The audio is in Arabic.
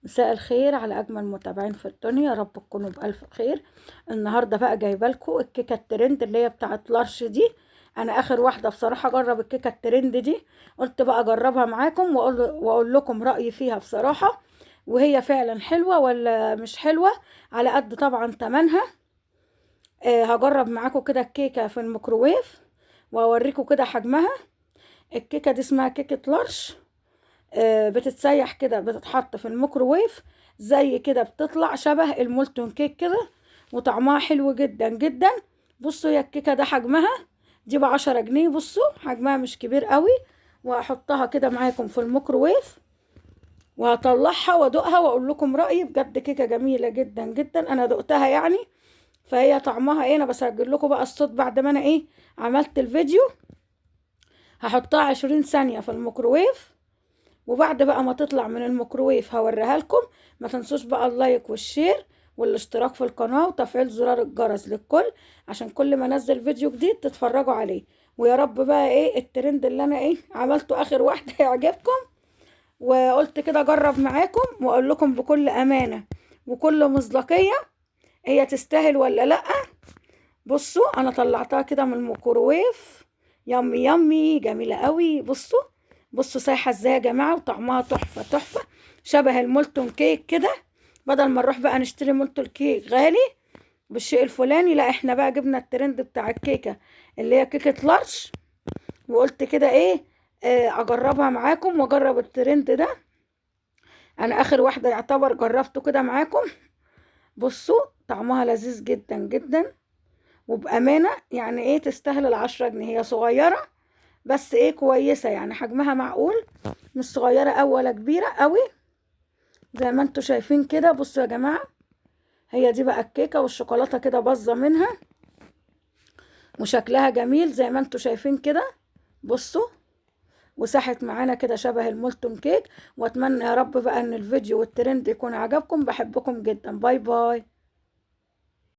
مساء الخير على اجمل متابعين في الدنيا، يا رب تكونوا بالف خير. النهارده بقى جايبه لكم الكيكه الترند اللي هي بتاعه لارش دي. انا اخر واحده بصراحه اجرب الكيكه الترند دي، قلت بقى اجربها معاكم واقول لكم رايي فيها بصراحه، وهي فعلا حلوه ولا مش حلوه، على قد طبعا تمنها. هجرب معاكم كده الكيكه في الميكروويف واوريكم كده حجمها. الكيكه دي اسمها كيكه لارش. بتتسيح كده، بتتحط في الميكروويف زي كده، بتطلع شبه المولتون كيك كده، وطعمها حلو جدا جدا. بصوا يا الكيكه ده حجمها دي ب10 جنيه. بصوا حجمها مش كبير قوي، وهحطها كده معاكم في الميكروويف وهطلعها وادوقها واقول لكم رايي. بجد كيكه جميله جدا جدا، انا دقتها يعني. فهي طعمها ايه، انا بسجل لكم بقى الصوت بعد ما انا عملت الفيديو. هحطها 20 ثانيه في الميكروويف، وبعد بقى ما تطلع من الميكروويف هوريها لكم. ما تنسوش بقى اللايك والشير والاشتراك في القناة وتفعيل زرار الجرس للكل، عشان كل ما انزل فيديو جديد تتفرجوا عليه. ويا رب بقى الترند اللي انا عملته اخر واحدة يعجبكم. وقلت كده اجرب معاكم واقول لكم بكل امانة وكل مصداقية هي تستاهل ولا لا. بصوا انا طلعتها كده من الميكروويف، يمي يمي جميلة قوي. بصوا بصوا سايحة ازاي يا جماعة، وطعمها تحفة تحفة، شبه المولتون كيك كده. بدل ما نروح بقى نشتري مولتون كيك غالي بالشيء الفلاني، لا احنا بقى جبنا الترند بتاع الكيكة اللي هي كيكة لارش. وقلت كده اجربها معاكم واجرب الترند ده. انا اخر واحدة يعتبر جربته كده معاكم. بصوا طعمها لذيذ جدا جدا، وبأمانة يعني تستاهل ال10 جنيه. هي صغيرة بس كويسة، يعني حجمها معقول، مش صغيرة أوي ولا كبيرة قوي زي ما انتوا شايفين كده. بصوا يا جماعة، هي دي بقى الكيكة، والشوكولاتة كده باظة منها، وشكلها جميل زي ما انتوا شايفين كده. بصوا وساحت معانا كده شبه المولتون كيك. واتمنى يا رب بقى ان الفيديو والترند يكون عجبكم. بحبكم جدا، باي باي.